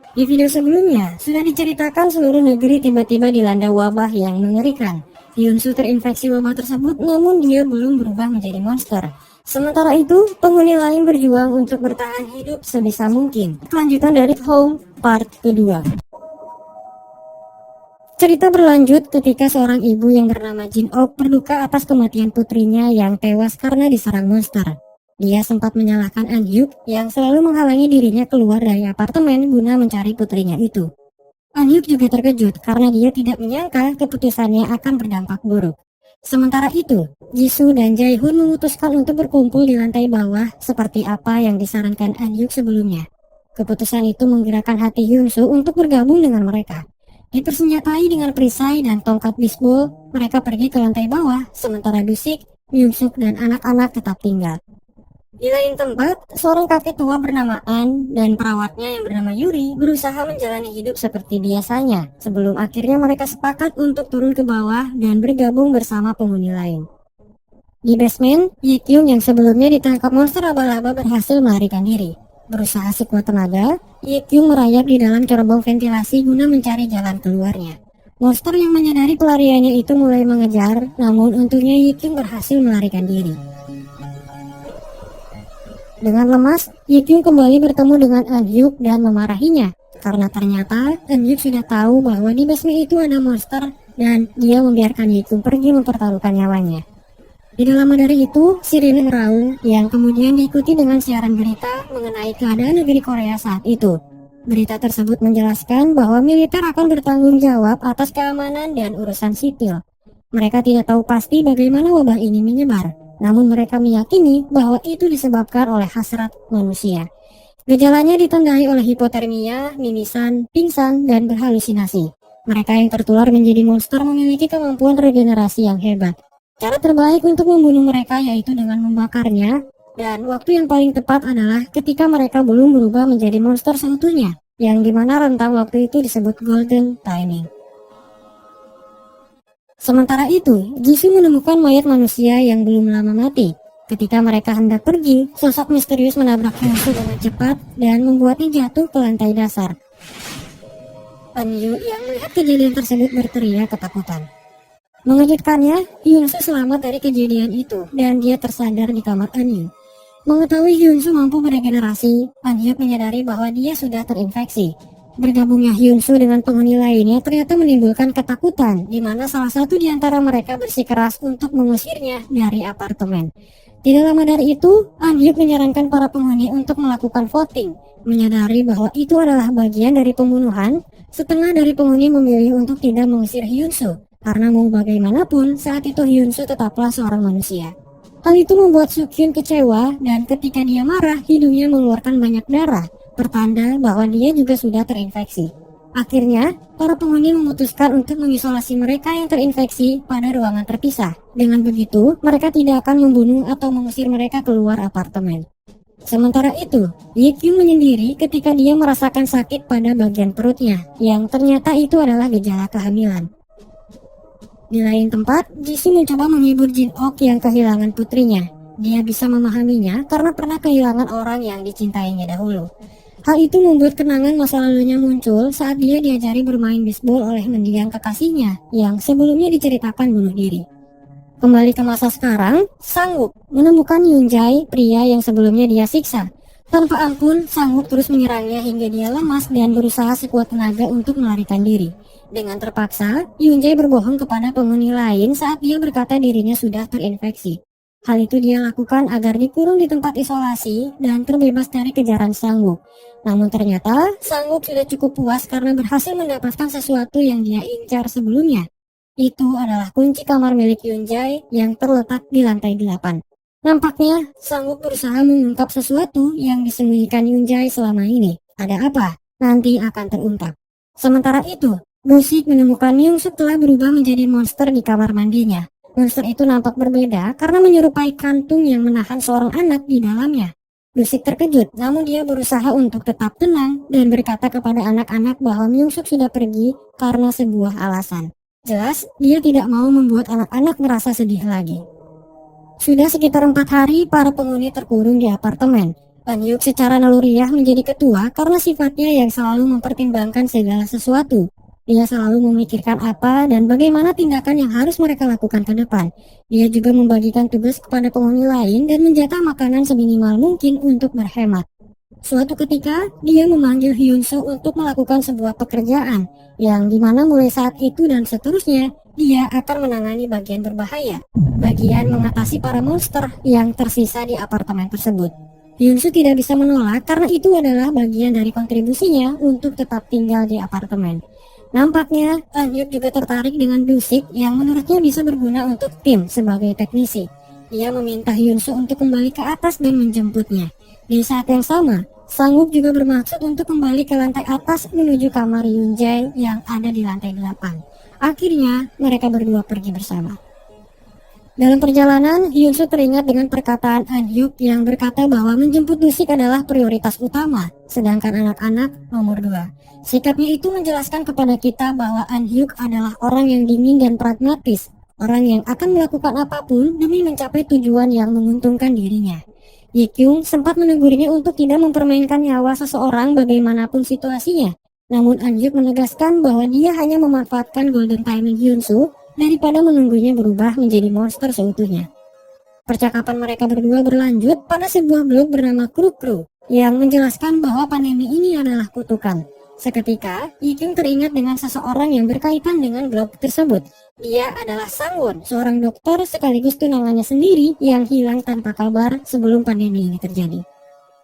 Di video sebelumnya, sudah diceritakan seluruh negeri tiba-tiba dilanda wabah yang mengerikan. Hyunsu terinfeksi wabah tersebut, namun dia belum berubah menjadi monster. Sementara itu, penghuni lain berjuang untuk bertahan hidup sebisa mungkin. Kelanjutan dari Home Part kedua. Cerita berlanjut ketika seorang ibu yang bernama Jin Ok berduka atas kematian putrinya yang tewas karena diserang monster. Dia sempat menyalahkan An Hyuk yang selalu menghalangi dirinya keluar dari apartemen guna mencari putrinya itu. An Hyuk juga terkejut karena dia tidak menyangka keputusannya akan berdampak buruk. Sementara itu, Jisoo dan Jae-hoon memutuskan untuk berkumpul di lantai bawah seperti apa yang disarankan An Hyuk sebelumnya. Keputusan itu menggerakkan hati Hyunsu untuk bergabung dengan mereka. Dipersenjatai dengan perisai dan tongkat bisbol, mereka pergi ke lantai bawah, sementara Dusik, Myungsuk, dan anak-anak tetap tinggal. Di lain tempat, seorang kakek tua bernama An dan perawatnya yang bernama Yuri berusaha menjalani hidup seperti biasanya sebelum akhirnya mereka sepakat untuk turun ke bawah dan bergabung bersama penghuni lain. Di basement, Yi Kyung yang sebelumnya ditangkap monster laba-laba berhasil melarikan diri. Berusaha sekuat tenaga, Yi Kyung merayap di dalam cerobong ventilasi guna mencari jalan keluarnya. Monster yang menyadari pelariannya itu mulai mengejar, namun untungnya Yi Kyung berhasil melarikan diri. Dengan lemas, Yi Kyung kembali bertemu dengan An Hyuk dan memarahinya, karena ternyata An Hyuk sudah tahu bahwa di basement itu ada monster dan dia membiarkan Yi Kyung pergi mempertaruhkan nyawanya. Tidak lama dari itu, sirine meraung yang kemudian diikuti dengan siaran berita mengenai keadaan negeri Korea saat itu. Berita tersebut menjelaskan bahwa militer akan bertanggung jawab atas keamanan dan urusan sipil. Mereka tidak tahu pasti bagaimana wabah ini menyebar. Namun mereka meyakini bahwa itu disebabkan oleh hasrat manusia. Gejalanya ditandai oleh hipotermia, mimisan, pingsan, dan berhalusinasi. Mereka yang tertular menjadi monster memiliki kemampuan regenerasi yang hebat. Cara terbaik untuk membunuh mereka yaitu dengan membakarnya, dan waktu yang paling tepat adalah ketika mereka belum berubah menjadi monster seutuhnya, yang dimana rentang waktu itu disebut golden timing. Sementara itu, Jisoo menemukan mayat manusia yang belum lama mati. Ketika mereka hendak pergi, sosok misterius menabrak Hyunsu dengan cepat dan membuatnya jatuh ke lantai dasar. An-yu yang melihat kejadian tersebut berteriak ketakutan. Mengejutkannya, Hyunsu selamat dari kejadian itu dan dia tersadar di kamar An-yu. Mengetahui Hyunsu mampu beregenerasi, An-yu menyadari bahwa dia sudah terinfeksi. Bergabungnya Hyunsu dengan penghuni lainnya ternyata menimbulkan ketakutan, di mana salah satu di antara mereka bersikeras untuk mengusirnya dari apartemen. Tidak lama dari itu, An Hyuk menyarankan para penghuni untuk melakukan voting, menyadari bahwa itu adalah bagian dari pembunuhan. Setengah dari penghuni memilih untuk tidak mengusir Hyunsu, karena mau bagaimanapun saat itu Hyunsu tetaplah seorang manusia. Hal itu membuat Sukyun kecewa dan ketika dia marah, hidungnya mengeluarkan banyak darah. Pertanda bahwa dia juga sudah terinfeksi. Akhirnya, para penghuni memutuskan untuk mengisolasi mereka yang terinfeksi pada ruangan terpisah. Dengan begitu, mereka tidak akan membunuh atau mengusir mereka keluar apartemen. Sementara itu, Yi Kyung menyendiri ketika dia merasakan sakit pada bagian perutnya, yang ternyata itu adalah gejala kehamilan. Di lain tempat, Jisoo mencoba menghibur Jin Ok yang kehilangan putrinya. Dia bisa memahaminya karena pernah kehilangan orang yang dicintainya dahulu. Hal itu membuat kenangan masa lalunya muncul saat dia diajari bermain bisbol oleh mendiang kekasihnya yang sebelumnya diceritakan bunuh diri. Kembali ke masa sekarang, Sang-wook menemukan Yoon-jae, pria yang sebelumnya dia siksa. Tanpa ampun, Sang-wook terus menyerangnya hingga dia lemas dan berusaha sekuat tenaga untuk melarikan diri. Dengan terpaksa, Yoon-jae berbohong kepada penghuni lain saat dia berkata dirinya sudah terinfeksi. Hal itu dia lakukan agar dikurung di tempat isolasi dan terbebas dari kejaran Sang-wook. Namun ternyata, Sang-wook sudah cukup puas karena berhasil mendapatkan sesuatu yang dia incar sebelumnya. Itu adalah kunci kamar milik Yoon-jae yang terletak di lantai 8. Nampaknya, Sang-wook berusaha mengungkap sesuatu yang disembunyikan Yoon-jae selama ini. Ada apa? Nanti akan terungkap. Sementara itu, Dusik menemukan Myungsuk telah berubah menjadi monster di kamar mandinya. Monster itu nampak berbeda karena menyerupai kantung yang menahan seorang anak di dalamnya. Dusik terkejut, namun dia berusaha untuk tetap tenang dan berkata kepada anak-anak bahwa Myungsuk sudah pergi karena sebuah alasan. Jelas, dia tidak mau membuat anak-anak merasa sedih lagi. Sudah sekitar 4 hari, para penghuni terkurung di apartemen. An-hyuk secara naluriah menjadi ketua karena sifatnya yang selalu mempertimbangkan segala sesuatu. Dia selalu memikirkan apa dan bagaimana tindakan yang harus mereka lakukan ke depan. Dia juga membagikan tugas kepada penghuni lain dan menjatah makanan seminimal mungkin untuk berhemat. Suatu ketika, dia memanggil Hyun-soo untuk melakukan sebuah pekerjaan, yang dimana mulai saat itu dan seterusnya, dia akan menangani bagian berbahaya, bagian mengatasi para monster yang tersisa di apartemen tersebut. Hyun-soo tidak bisa menolak karena itu adalah bagian dari kontribusinya untuk tetap tinggal di apartemen. Nampaknya, An-hyuk juga tertarik dengan Dusik yang menurutnya bisa berguna untuk tim sebagai teknisi. Dia meminta Hyun-soo untuk kembali ke atas dan menjemputnya. Di saat yang sama, Sang-wook juga bermaksud untuk kembali ke lantai atas menuju kamar Yoon-jae yang ada di lantai 8. Akhirnya, mereka berdua pergi bersama. Dalam perjalanan, Hyun-soo teringat dengan perkataan An-hyuk yang berkata bahwa menjemput Dusik adalah prioritas utama, sedangkan anak-anak nomor 2. Sikapnya itu menjelaskan kepada kita bahwa An-hyuk adalah orang yang dingin dan pragmatis, orang yang akan melakukan apapun demi mencapai tujuan yang menguntungkan dirinya. Yi-kyung sempat menegurnya untuk tidak mempermainkan nyawa seseorang bagaimanapun situasinya. Namun An-hyuk menegaskan bahwa dia hanya memanfaatkan golden timing Hyun-soo daripada menunggunya berubah menjadi monster seutuhnya. Percakapan mereka berdua berlanjut pada sebuah blog bernama Kru yang menjelaskan bahwa pandemi ini adalah kutukan. Seketika, Yi-kyung teringat dengan seseorang yang berkaitan dengan blog tersebut. Dia adalah Sang-won, seorang dokter sekaligus tunangannya sendiri yang hilang tanpa kabar sebelum pandemi ini terjadi.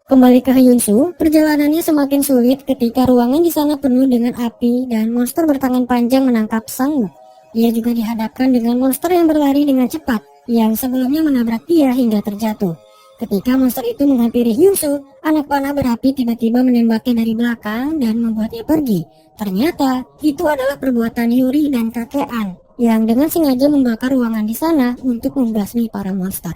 Kembali ke Hyun-soo, perjalanannya semakin sulit ketika ruangan di sana penuh dengan api dan monster bertangan panjang menangkap Sang-woo. Dia juga dihadapkan dengan monster yang berlari dengan cepat, yang sebelumnya menabrak dia hingga terjatuh. Ketika monster itu menghampiri Hyun-soo, anak panah berapi tiba-tiba menembaknya dari belakang dan membuatnya pergi. Ternyata, itu adalah perbuatan Yuri dan kakek An, yang dengan sengaja membakar ruangan di sana untuk membasmi para monster.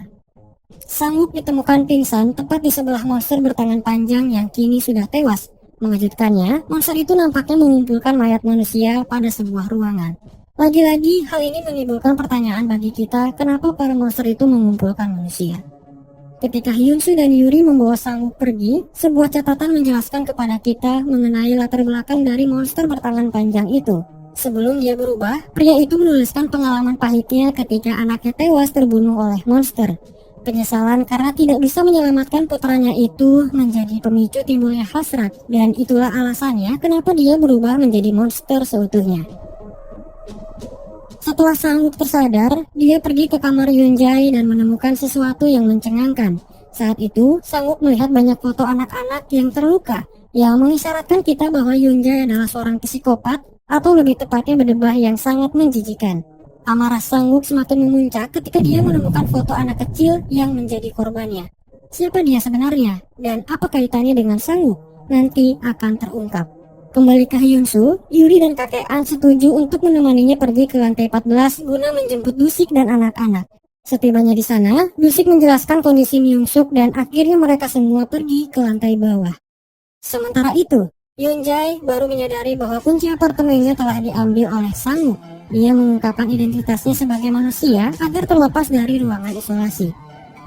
Sang-wook ditemukan pingsan tepat di sebelah monster bertangan panjang yang kini sudah tewas. Mengejutkannya, monster itu nampaknya mengumpulkan mayat manusia pada sebuah ruangan. Lagi-lagi, hal ini menimbulkan pertanyaan bagi kita, kenapa para monster itu mengumpulkan manusia? Ketika Hyun-soo dan Yuri membawa Sang-wook pergi, sebuah catatan menjelaskan kepada kita mengenai latar belakang dari monster bertangan panjang itu. Sebelum dia berubah, pria itu menuliskan pengalaman pahitnya ketika anaknya tewas terbunuh oleh monster. Penyesalan karena tidak bisa menyelamatkan putranya itu menjadi pemicu timbulnya hasrat, dan itulah alasannya kenapa dia berubah menjadi monster seutuhnya. Setelah Sang-wook tersadar, dia pergi ke kamar Yoon-jae dan menemukan sesuatu yang mencengangkan. Saat itu, Sang-wook melihat banyak foto anak-anak yang terluka, yang mengisyaratkan kita bahwa Yoon-jae adalah seorang psikopat, atau lebih tepatnya berdebah yang sangat menjijikan. Amarah Sang-wook semakin memuncak ketika dia menemukan foto anak kecil yang menjadi korbannya. Siapa dia sebenarnya, dan apa kaitannya dengan Sang-wook? Nanti akan terungkap. Kembali ke Hyun-soo, Yuri dan kakek An setuju untuk menemaninya pergi ke lantai 14 guna menjemput Dusik dan anak-anak. Setibanya di sana, Dusik menjelaskan kondisi Myung-suk dan akhirnya mereka semua pergi ke lantai bawah. Sementara itu, Yoon-jae baru menyadari bahwa kunci apartemennya telah diambil oleh Sang-wook. Dia mengungkapkan identitasnya sebagai manusia agar terlepas dari ruangan isolasi.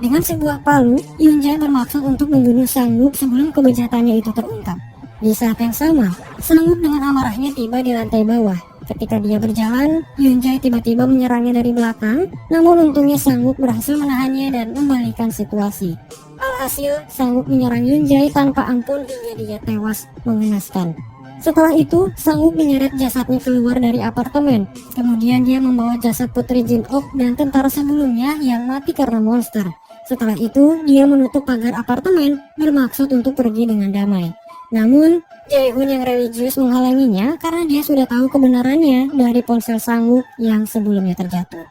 Dengan sebuah palu, Yoon-jae bermaksud untuk membunuh Sang-wook sebelum kebejatannya itu terungkap. Di saat yang sama, Sang-wook dengan amarahnya tiba di lantai bawah. Ketika dia berjalan, Yoon-jae tiba-tiba menyerangnya dari belakang, namun untungnya Sang-wook berhasil menahannya dan membalikan situasi. Alhasil, Sang-wook menyerang Yoon-jae tanpa ampun hingga dia tewas mengenaskan. Setelah itu, Sang-wook menyeret jasadnya keluar dari apartemen. Kemudian dia membawa jasad Putri Jin-ok dan tentara sebelumnya yang mati karena monster. Setelah itu, dia menutup pagar apartemen bermaksud untuk pergi dengan damai. Namun, Jae-hoon yang religius menghalanginya karena dia sudah tahu kebenarannya dari ponsel Sang-wook yang sebelumnya terjatuh.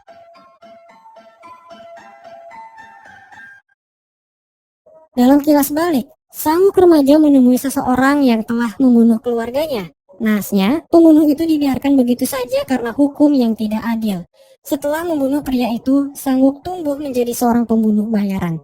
Dalam kilas balik, Sang-wook remaja menemui seseorang yang telah membunuh keluarganya. Naasnya, pembunuh itu dibiarkan begitu saja karena hukum yang tidak adil. Setelah membunuh pria itu, Sang-wook tumbuh menjadi seorang pembunuh bayaran.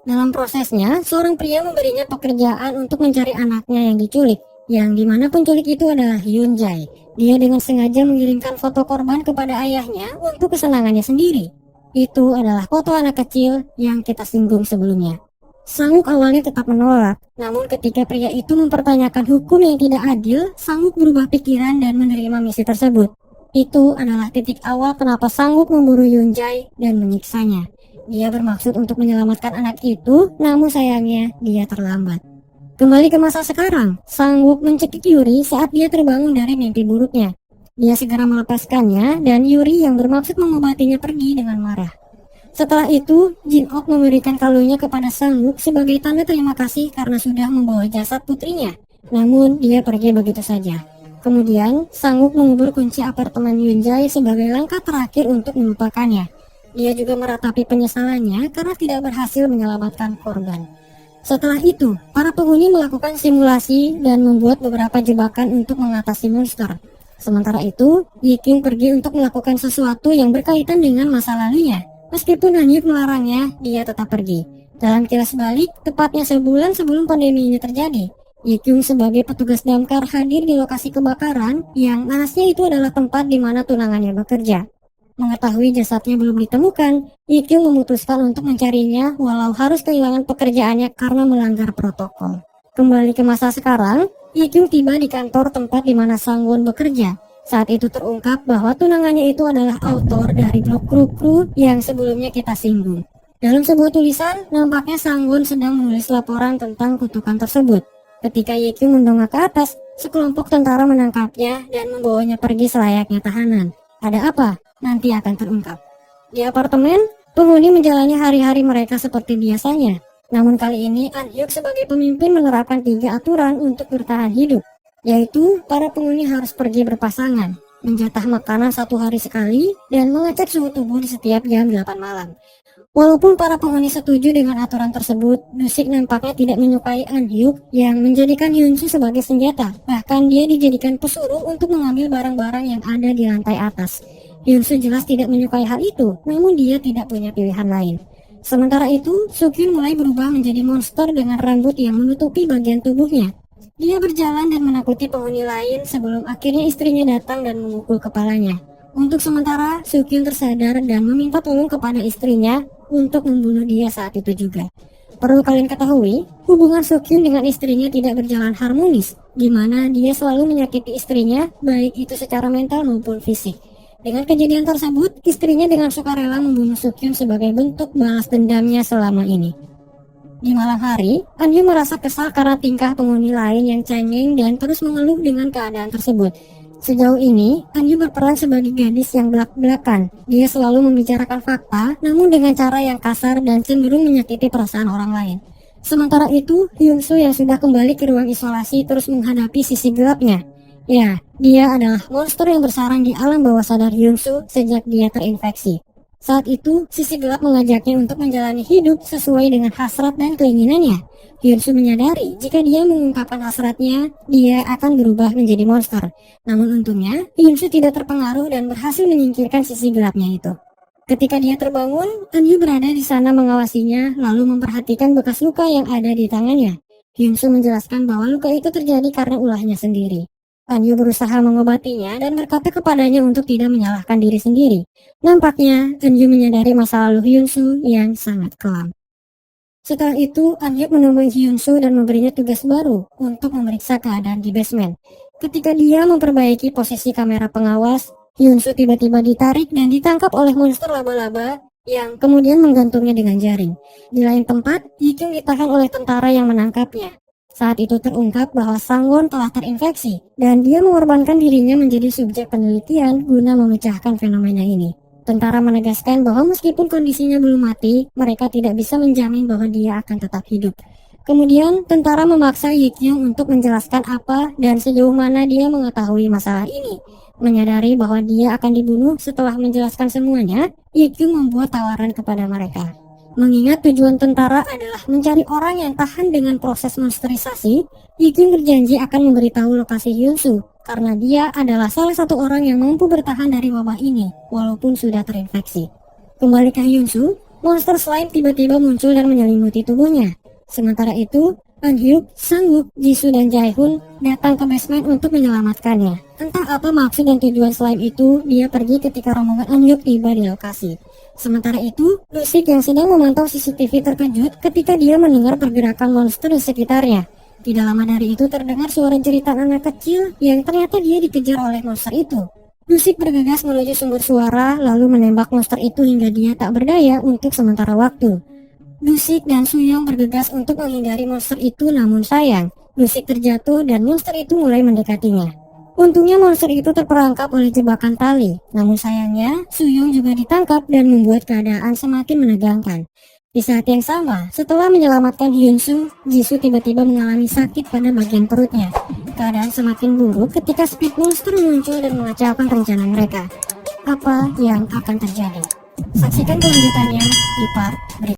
Dalam prosesnya, seorang pria memberinya pekerjaan untuk mencari anaknya yang diculik, yang dimana penculik itu adalah Yoon-jae. Dia dengan sengaja mengirimkan foto korban kepada ayahnya untuk kesenangannya sendiri. Itu adalah foto anak kecil yang kita singgung sebelumnya. Sang-wook awalnya tetap menolak, namun ketika pria itu mempertanyakan hukum yang tidak adil, Sang-wook berubah pikiran dan menerima misi tersebut. Itu adalah titik awal kenapa Sang-wook memburu Yoon-jae dan menyiksanya. Dia bermaksud untuk menyelamatkan anak itu, namun sayangnya dia terlambat. Kembali ke masa sekarang, Sang-wook mencekik Yuri saat dia terbangun dari mimpi buruknya. Dia segera melepaskannya dan Yuri yang bermaksud mengobatinya pergi dengan marah. Setelah itu, Jin-ok memberikan kalungnya kepada Sang-wook sebagai tanda terima kasih karena sudah membawa jasad putrinya. Namun, dia pergi begitu saja. Kemudian, Sang-wook mengubur kunci apartemen Yoon-jae sebagai langkah terakhir untuk melupakannya. Dia juga meratapi penyesalannya karena tidak berhasil menyelamatkan korban. Setelah itu, para penghuni melakukan simulasi dan membuat beberapa jebakan untuk mengatasi monster. Sementara itu, Yi-kyung pergi untuk melakukan sesuatu yang berkaitan dengan masa lalunya. Meskipun Hanhyuk melarangnya, dia tetap pergi. Dalam kilas balik, tepatnya sebulan sebelum pandemi ini terjadi, Yi-kyung sebagai petugas damkar hadir di lokasi kebakaran yang narasnya itu adalah tempat di mana tunangannya bekerja. Mengetahui jasadnya belum ditemukan, Yi-kyung memutuskan untuk mencarinya walau harus kehilangan pekerjaannya karena melanggar protokol. Kembali ke masa sekarang, Yi-kyung tiba di kantor tempat di mana Sang-won bekerja. Saat itu terungkap bahwa tunangannya itu adalah autor dari blog kru-kru yang sebelumnya kita singgung. Dalam sebuah tulisan, nampaknya Sang-won sedang menulis laporan tentang kutukan tersebut. Ketika Yi-kyung mendongak ke atas, sekelompok tentara menangkapnya dan membawanya pergi selayaknya tahanan. Ada apa? Nanti akan terungkap. Di apartemen, penghuni menjalani hari-hari mereka seperti biasanya. Namun kali ini, Hanhyuk sebagai pemimpin menerapkan 3 aturan untuk bertahan hidup. Yaitu, para penghuni harus pergi berpasangan, menjatah makanan 1 hari sekali, dan mengecek suhu tubuh di setiap jam 8 malam. Walaupun para penghuni setuju dengan aturan tersebut, Dusik nampaknya tidak menyukai Hanhyuk yang menjadikan Hyunsu sebagai senjata. Bahkan dia dijadikan pesuruh untuk mengambil barang-barang yang ada di lantai atas. Hyunsu jelas tidak menyukai hal itu, namun dia tidak punya pilihan lain. Sementara itu, Sukyun mulai berubah menjadi monster dengan rambut yang menutupi bagian tubuhnya. Dia berjalan dan menakuti penghuni lain sebelum akhirnya istrinya datang dan memukul kepalanya. Untuk sementara, Sukyun tersadar dan meminta tolong kepada istrinya untuk membunuh dia saat itu juga. Perlu kalian ketahui, hubungan Sukyun dengan istrinya tidak berjalan harmonis, di mana dia selalu menyakiti istrinya, baik itu secara mental maupun fisik. Dengan kejadian tersebut, istrinya dengan sukarela membunuh Sukyun sebagai bentuk balas dendamnya selama ini. Di malam hari, Hanyu merasa kesal karena tingkah penghuni lain yang cengeng dan terus mengeluh dengan keadaan tersebut. Sejauh ini, Hanyu berperan sebagai gadis yang belak-belakan. Dia selalu membicarakan fakta, namun dengan cara yang kasar dan cenderung menyakiti perasaan orang lain. Sementara itu, Hyunsu yang sudah kembali ke ruang isolasi terus menghadapi sisi gelapnya. Ya, dia adalah monster yang bersarang di alam bawah sadar Hyunsu sejak dia terinfeksi. Saat itu, sisi gelap mengajaknya untuk menjalani hidup sesuai dengan hasrat dan keinginannya. Hyunsu menyadari jika dia mengungkapkan hasratnya, dia akan berubah menjadi monster. Namun untungnya, Hyunsu tidak terpengaruh dan berhasil menyingkirkan sisi gelapnya itu. Ketika dia terbangun, Hanyu berada di sana mengawasinya, lalu memperhatikan bekas luka yang ada di tangannya. Hyunsu menjelaskan bahwa luka itu terjadi karena ulahnya sendiri. Hanyu berusaha mengobatinya dan berkata kepadanya untuk tidak menyalahkan diri sendiri. Nampaknya, Hanyu menyadari masa lalu Hyunsu yang sangat kelam. Setelah itu, Hanyu menemui Hyunsu dan memberinya tugas baru untuk memeriksa keadaan di basement. Ketika dia memperbaiki posisi kamera pengawas, Hyunsu tiba-tiba ditarik dan ditangkap oleh monster laba-laba yang kemudian menggantungnya dengan jaring. Di lain tempat, Yi-kyung ditahan oleh tentara yang menangkapnya. Saat itu terungkap bahwa Sang-won telah terinfeksi dan dia mengorbankan dirinya menjadi subjek penelitian guna memecahkan fenomena ini. Tentara menegaskan bahwa meskipun kondisinya belum mati, mereka tidak bisa menjamin bahwa dia akan tetap hidup. Kemudian, tentara memaksa Yi-kyung untuk menjelaskan apa dan sejauh mana dia mengetahui masalah ini. Menyadari bahwa dia akan dibunuh setelah menjelaskan semuanya, Yi-kyung membuat tawaran kepada mereka. Mengingat tujuan tentara adalah mencari orang yang tahan dengan proses monsterisasi, Yi-kyung berjanji akan memberitahu lokasi Hyunsu karena dia adalah salah satu orang yang mampu bertahan dari wabah ini walaupun sudah terinfeksi. Kembali ke Hyunsu, monster slime tiba-tiba muncul dan menyelimuti tubuhnya. Sementara itu, Hanhyuk, Sang-wook, Jisoo dan Jae-hoon datang ke basement untuk menyelamatkannya. Entah apa maksud dan tujuan slime itu, dia pergi ketika rombongan Hanhyuk tiba di lokasi. Sementara itu, Lusik yang sedang memantau CCTV terkejut ketika dia mendengar pergerakan monster di sekitarnya. Tidak lama dari itu terdengar suara jeritan anak kecil yang ternyata dia dikejar oleh monster itu. Lusik bergegas menuju sumber suara lalu menembak monster itu hingga dia tak berdaya untuk sementara waktu. Lusik dan Suyong bergegas untuk menghindari monster itu, namun sayang, Lusik terjatuh dan monster itu mulai mendekatinya. Untungnya monster itu terperangkap oleh jebakan tali, namun sayangnya Suyong juga ditangkap dan membuat keadaan semakin menegangkan. Di saat yang sama, setelah menyelamatkan Hyunsu, Jisoo tiba-tiba mengalami sakit pada bagian perutnya. Keadaan semakin buruk ketika Speed Monster muncul dan mengacaukan rencana mereka. Apa yang akan terjadi? Saksikan kelanjutannya di part